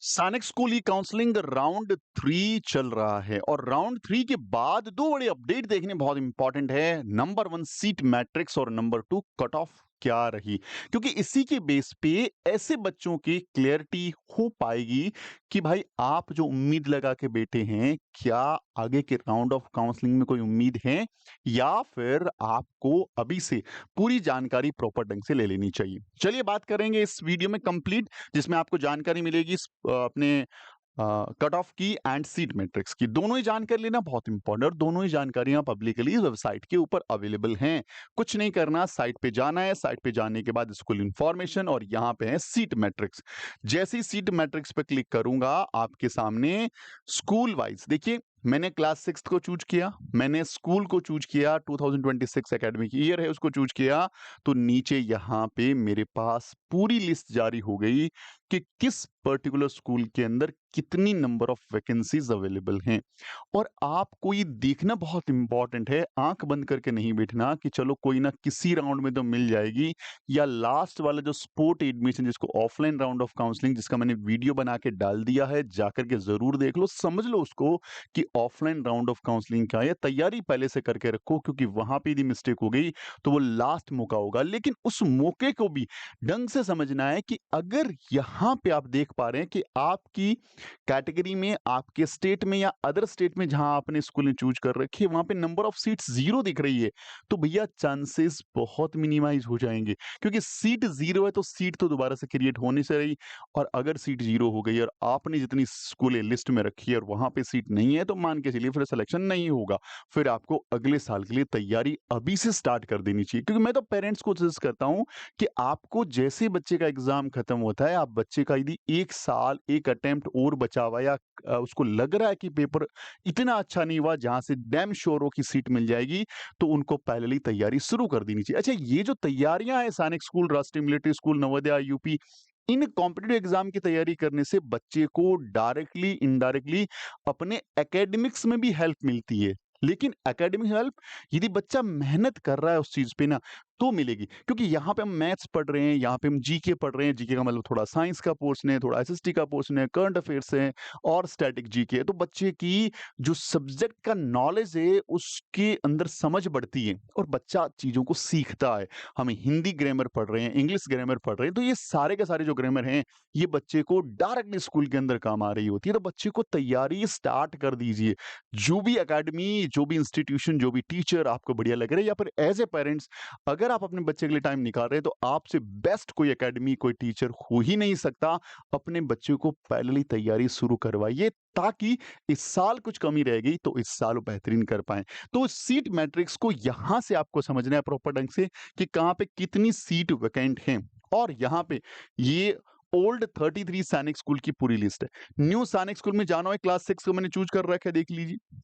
सैनिक स्कूल ई counselling round 3 चल रहा है और राउंड 3 के बाद दो बड़े अपडेट देखने बहुत इंपॉर्टेंट है। नंबर 1 सीट मैट्रिक्स और नंबर 2 कट ऑफ क्या रही, क्योंकि इसी के बेस पे ऐसे बच्चों की क्लियरिटी हो पाएगी कि भाई आप जो उम्मीद लगा के बैठे हैं, क्या आगे के राउंड ऑफ काउंसलिंग में कोई उम्मीद है या फिर आपको अभी से पूरी जानकारी प्रॉपर ढंग से ले लेनी चाहिए। चलिए बात करेंगे इस वीडियो में कंप्लीट, जिसमें आपको जानकारी मिलेगी अपने कट ऑफ की एंड सीट मैट्रिक्स की। दोनों ही जानकारी लेना बहुत इंपॉर्टेंट और दोनों ही जानकारियां पब्लिकली वेबसाइट के ऊपर अवेलेबल हैं। कुछ नहीं करना, साइट पे जाना है, साइट पे जाने के बाद स्कूल इंफॉर्मेशन और यहाँ पे है सीट मैट्रिक्स। जैसे ही सीट मैट्रिक्स पे क्लिक करूंगा आपके सामने स्कूल वाइज देखिए, मैंने क्लास 6 को चूज किया, मैंने स्कूल को चूज किया, 2026 एकेडमिक ईयर है उसको चूज किया। तो नीचे यहाँ पे मेरे पास पूरी लिस्ट जारी हो गई कि किस पर्टिकुलर स्कूल के अंदर कितनी नंबर ऑफ वैकेंसीज अवेलेबल हैं। और आपको ये देखना बहुत इंपॉर्टेंट है, आंख बंद करके नहीं बैठना कि चलो कोई ना किसी राउंड में तो मिल जाएगी, या लास्ट वाला जो स्पोर्ट एडमिशन जिसको ऑफलाइन राउंड ऑफ काउंसलिंग, जिसका मैंने वीडियो बना के डाल दिया है, जाकर के जरूर देख लो, समझ लो उसको कि ऑफलाइन राउंड ऑफ काउंसलिंग का है। तैयारी पहले से करके रखो, क्योंकि वहां पे यदि मिस्टेक हो गई तो वो लास्ट मौका होगा। लेकिन उस मौके को भी ढंग से समझना है कि अगर यहां पे आप देख पा रहे हैं कि आपकी कैटेगरी में, आपके स्टेट में या अदर स्टेट में जहां आपने स्कूल चूज कर रखी है, वहां पे नंबर ऑफ सीट्स 0 दिख रही है, तो भैया चांसेस बहुत मिनिमाइज हो जाएंगे। क्योंकि सीट 0 है तो सीट तो दोबारा से क्रिएट होने से रही, और अगर सीट 0 हो गई और आपने जितनी स्कूलें लिस्ट में रखी है और वहां पे सीट नहीं है, तो मान के चलिए फिर सिलेक्शन नहीं होगा। फिर आपको अगले साल के लिए तैयारी अभी से स्टार्ट कर देनी चाहिए। क्योंकि मैं तो पेरेंट्स को सजेस्ट करता हूं कि आपको जैसे बच्चे का एग्जाम खत्म होता है, आप बच्चे का यदि 1 साल, एक अटेम्प्ट और बचा हुआ, या उसको लग रहा है कि पेपर इतना अच्छा नहीं हुआ जहां से डैम श्योर हो कि सीट मिल जाएगी, तो उनको पहले ही तैयारी शुरू कर देनी चाहिए। अच्छा, ये जो तैयारियां हैं, सैनिक स्कूल, राष्ट्रीय मिलिट्री स्कूल, नवोदय, यूपी, इन कॉम्पिटिटिव एग्जाम की तैयारी करने से बच्चे को डायरेक्टली इनडायरेक्टली अपने एकेडमिक्स में भी हेल्प मिलती है। लेकिन एकेडमिक हेल्प यदि बच्चा मेहनत कर रहा है उस चीज पे ना, तो मिलेगी। क्योंकि यहाँ पे हम मैथ्स पढ़ रहे हैं, यहाँ पे हम जीके पढ़ रहे हैं, जीके का मतलब थोड़ा साइंस का पोर्शन है, थोड़ा एसएसटी का पोर्शन है, करंट अफेयर्स है और स्टैटिक जीके है। तो बच्चे की जो सब्जेक्ट का नॉलेज है उसके अंदर समझ बढ़ती है और बच्चा चीजों को सीखता है। हम हिंदी ग्रामर पढ़ रहे हैं, इंग्लिश ग्रामर पढ़ रहे हैं, तो ये सारे के सारे जो ग्रामर हैं, ये बच्चे को डायरेक्टली स्कूल के अंदर काम आ रही होती है। तो बच्चे को तैयारी स्टार्ट कर दीजिए। जो भी एकेडमी, जो भी इंस्टीट्यूशन, जो भी टीचर आपको बढ़िया लग रहा है, या फिर एज ए पेरेंट्स अगर आप अपने बच्चे के लिए टाइम निकाल रहे हैं, तो आपसे बेस्ट कोई एकेडमी, कोई टीचर हो ही नहीं सकता। अपने बच्चे को पहले ही तैयारी शुरू करवाइए, ताकि इस साल कुछ कमी रह गई तो इस साल वो बेहतरीन कर पाए। तो सीट मैट्रिक्स को यहां से आपको समझना है प्रॉपर ढंग से कि कहां पे कितनी सीट वैकेंट हैं। और यहाँ पे ये ओल्ड 33 सैनिक स्कूल की पूरी लिस्ट है। न्यू सैनिक स्कूल में जाना है, क्लास 6 को मैंने चूज कर रखा है, देख लीजिए।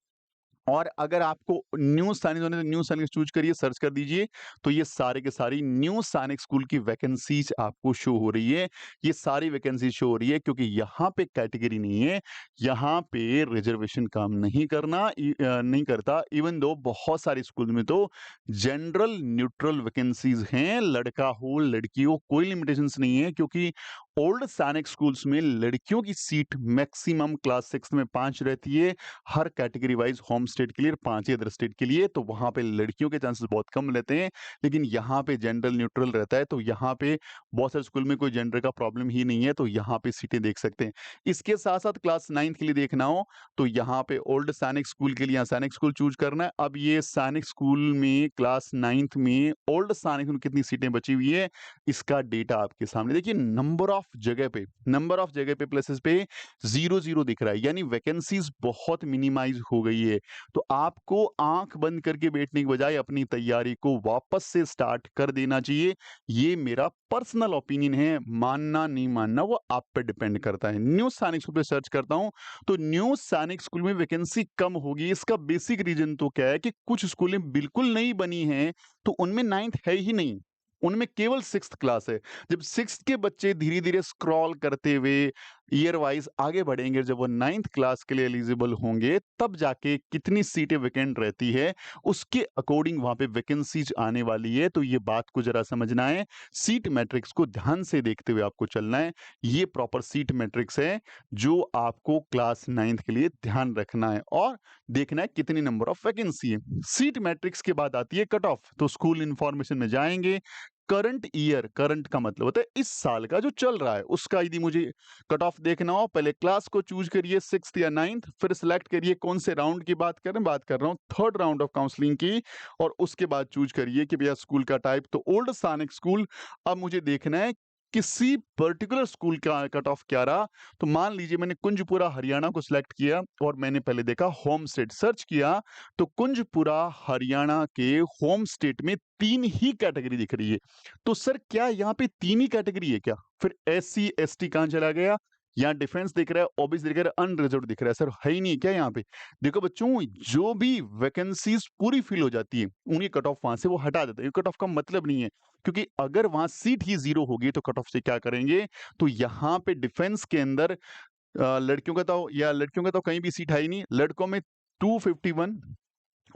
और अगर आपको न्यू सैनिक होने, तो न्यू सैनिक चूज करिए, सर्च कर दीजिए, तो ये सारे के सारी न्यू सैनिक स्कूल की वैकेंसीज आपको शो हो रही है। ये सारी वैकेंसी शो हो रही है क्योंकि यहाँ पे कैटेगरी नहीं है, यहाँ पे रिजर्वेशन काम नहीं करता। इवन दो बहुत सारे स्कूल में तो जनरल न्यूट्रल वैकेंसीज हैं, लड़का हो लड़की हो कोई लिमिटेशंस नहीं है। क्योंकि ओल्ड सैनिक स्कूल्स में लड़कियों की सीट मैक्सिमम क्लास 6 में 5 रहती है, हर कैटेगरी वाइज, होम स्टेट के लिए और 5 ही अदर स्टेट के लिए। तो वहां पे लड़कियों के चांसेस बहुत कम रहते हैं। लेकिन यहाँ पे जनरल न्यूट्रल रहता है, तो यहाँ पे बहुत सारे स्कूल में कोई जेंडर का प्रॉब्लम ही नहीं है, तो यहाँ पे सीटें देख सकते हैं। इसके साथ साथ क्लास 9 के लिए देखना हो, तो यहाँ पे ओल्ड सैनिक स्कूल के लिए यहाँ सैनिक स्कूल चूज करना है। अब ये सैनिक स्कूल में क्लास 9th में ओल्ड सैनिक में कितनी सीटें बची हुई है, इसका डेटा आपके सामने देखिए। नंबर ऑफ जगह पे प्लेसेस पे 0 0 दिख रहा है, यानी वैकेंसीज बहुत मिनिमाइज हो गई है। तो आपको आंख बंद करके बैठने की बजाय अपनी तैयारी को वापस से स्टार्ट कर देना चाहिए। ये मेरा पर्सनल ओपिनियन है, मानना नहीं मानना वो आप पे डिपेंड करता है। न्यू सैनिक स्कूल पे सर्च करता हूं, तो न्यू सैनिक स्कूल में वैकेंसी कम होगी। इसका बेसिक रीजन तो क्या है कि कुछ स्कूलें बिल्कुल नहीं बनी हैं, तो उनमें 9th है ही नहीं, उनमें केवल 6th क्लास है। जब 6th के बच्चे धीरे धीरे स्क्रॉल करते हुए ईयर वाइज आगे बढ़ेंगे, जब वो 9th क्लास के लिए एलिजिबल होंगे तब जाके कितनी सीटें वैकेंट रहती है, उसके अकॉर्डिंग वहाँ पे वैकेंसीज आने वाली है। तो ये बात को ज़रा समझना है, सीट मैट्रिक्स को ध्यान से देखते हुए आपको चलना है। ये प्रॉपर सीट मैट्रिक्स है जो आपको क्लास 9th के लिए ध्यान रखना है और देखना है कितनी नंबर ऑफ वैकेंसी है। सीट मैट्रिक्स के बाद आती है कट ऑफ। तो स्कूल इन्फॉर्मेशन में जाएँगे, करंट ईयर, करंट का मतलब होता है इस साल का जो चल रहा है, उसका यदि मुझे कट ऑफ देखना हो, पहले क्लास को चूज करिए 6th या 9th, फिर सिलेक्ट करिए कौन से राउंड की बात कर रहे हैं। बात कर रहा हूँ 3rd राउंड ऑफ काउंसलिंग की। और उसके बाद चूज करिए कि भैया स्कूल का टाइप, तो ओल्ड सैनिक स्कूल। अब मुझे देखना है किसी पर्टिकुलर स्कूल का कट ऑफ क्या रहा। तो मान लीजिए मैंने कुंजपुरा हरियाणा को सिलेक्ट किया और मैंने पहले देखा होम स्टेट, सर्च किया तो कुंजपुरा हरियाणा के होम स्टेट में 3 ही कैटेगरी दिख रही है। तो सर क्या यहाँ पे 3 ही कैटेगरी है क्या? फिर एससी एसटी कहाँ चला गया? यहाँ डिफेंस दिख रहा है, ओबीसी दिख रहा है, अनरिजर्व्ड दिख रहा है। सर है ही नहीं क्या यहाँ पे? देखो बच्चों, जो भी वैकेंसीज पूरी फिल हो जाती है उनकी कट ऑफ वहां से वो हटा देते हैं। कट ऑफ का मतलब नहीं है, क्योंकि अगर वहां सीट ही 0 होगी तो कट ऑफ से क्या करेंगे? तो यहाँ पे डिफेंस के अंदर लड़कियों का तो कहीं भी सीट है ही नहीं। लड़कों में 251,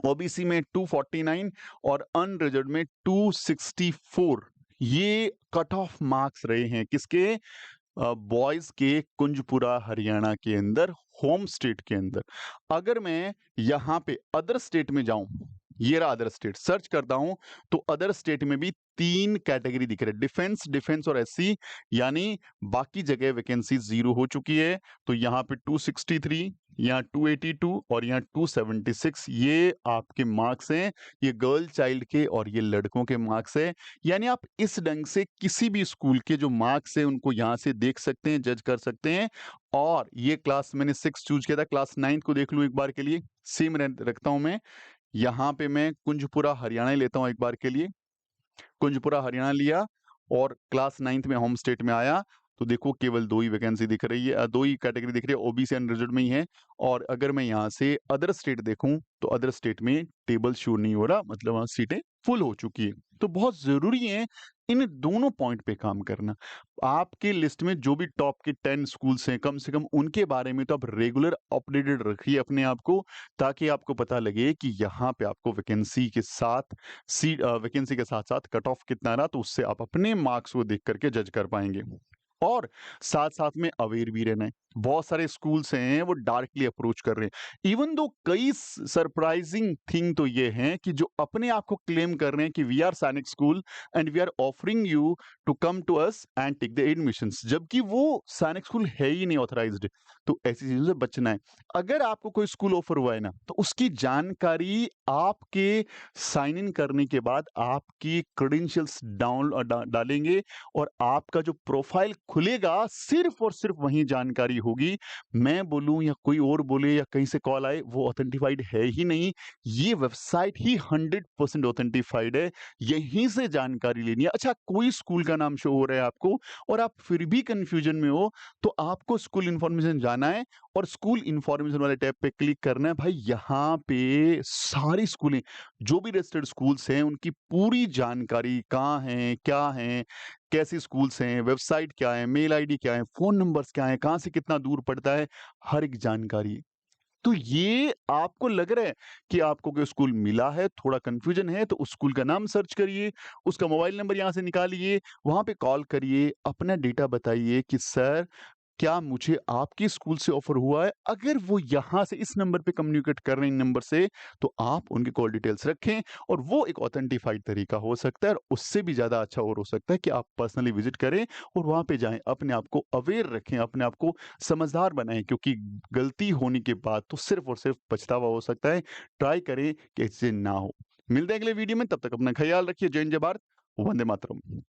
ओबीसी में 249 और अनरिजर्व्ड में 264। ये कट ऑफ मार्क्स रहे हैं किसके? बॉयज के कुंजपुरा हरियाणा के अंदर, होम स्टेट के अंदर। अगर मैं यहाँ पे अदर स्टेट में जाऊं, ये रहा अदर स्टेट, सर्च करता हूं तो अदर स्टेट में भी 3 कैटेगरी दिख रहे हैं, डिफेंस और एससी। यानी बाकी जगह वैकेंसी 0 हो चुकी है। तो यहाँ पे 263, यहाँ 282 और यहाँ 276 ये आपके मार्क्स हैं। ये गर्ल चाइल्ड के और ये लड़कों के मार्क्स है। यानी आप इस ढंग से किसी भी स्कूल के जो मार्क्स है उनको यहाँ से देख सकते हैं, जज कर सकते हैं। और ये क्लास मैंने 6 चूज किया था, क्लास 9 को देख लूं एक बार के लिए, सेम रखता हूं मैं। यहाँ पे मैं कुंजपुरा हरियाणा ही लेता हूं एक बार के लिए। कुंजपुरा हरियाणा लिया और क्लास 9th में होम स्टेट में आया तो देखो केवल 2 ही वैकेंसी दिख रही है, 2 ही कैटेगरी दिख रही है, ओबीसी अनरिजर्व्ड में ही है। और अगर मैं यहाँ से अदर स्टेट देखूं तो अदर स्टेट में टेबल शो नहीं हो रहा, मतलब वहां सीटें फुल हो चुकी है। तो बहुत जरूरी है इन दोनों पॉइंट पे काम करना। आपके लिस्ट में जो भी टॉप के 10 स्कूल्स हैं, कम से कम उनके बारे में तो आप रेगुलर अपडेटेड रखिए अपने आप को, ताकि आपको पता लगे कि यहाँ पे आपको वैकेंसी के साथ साथ कट ऑफ कितना रहा, तो उससे आप अपने मार्क्स को देख करके जज कर पाएंगे। और साथ साथ में अवेयर भी रहना है। बहुत सारे स्कूल्स हैं वो डार्कली अप्रोच कर रहे हैं, इवन दो कई सरप्राइजिंग थिंग तो ये हैं कि जो अपने आप को क्लेम कर रहे हैं कि we are Sainik school and we are offering you to come to us and take the admissions, जबकि वो सैनिक स्कूल है ही नहीं ऑथराइज्ड। तो ऐसी चीजों से बचना है। अगर आपको कोई स्कूल ऑफर हुआ है ना, तो उसकी जानकारी आपके साइन इन करने के बाद आपकी क्रेडेंशियल्स डालेंगे और आपका जो प्रोफाइल खुलेगा सिर्फ और सिर्फ वही जानकारी होगी। मैं बोलूं या कोई और बोले या कहीं से कॉल आए, वो ऑथेंटिफाइड है ही नहीं। ये वेबसाइट ही 100% ऑथेंटिफाइड है, यहीं से जानकारी लेनी है। अच्छा, कोई स्कूल का नाम शो हो रहा है आपको और आप फिर भी कंफ्यूजन में हो, तो आपको स्कूल इंफॉर्मेशन जाना है और स्कूल इंफॉर्मेशन वाले टैब पे क्लिक करना है। भाई यहाँ पे सारी स्कूलें, जो भी रजिस्टर्ड स्कूल्स हैं उनकी पूरी जानकारी कहाँ हैं, क्या हैं, कैसे स्कूल्स हैं, वेबसाइट क्या है, मेल आईडी क्या है, फोन नंबर्स क्या है, कहाँ से कितना दूर पड़ता है, हर एक जानकारी। तो ये आपको लग रहा है कि आपको कोई स्कूल मिला है, थोड़ा कंफ्यूजन है, तो उस स्कूल का नाम सर्च करिए, उसका मोबाइल नंबर यहाँ से निकालिए, वहां पे कॉल करिए, अपना डेटा बताइए कि सर क्या मुझे आपके स्कूल से ऑफर हुआ है। अगर वो यहाँ से इस नंबर पे कम्युनिकेट कर रहे हैं इन नंबर से, तो आप उनके कॉल डिटेल्स रखें और वो एक ऑथेंटिफाइड तरीका हो सकता है। और उससे भी ज्यादा अच्छा और हो सकता है कि आप पर्सनली विजिट करें और वहां पे जाएं, अपने आप को अवेयर रखें, अपने आप को समझदार बनाएं, क्योंकि गलती होने के बाद तो सिर्फ और सिर्फ पछतावा हो सकता है। ट्राई करें कि इससे ना हो। मिलते हैं अगले वीडियो में, तब तक अपना ख्याल रखिए। जय हिंद, जय भारत, वंदे मातरम।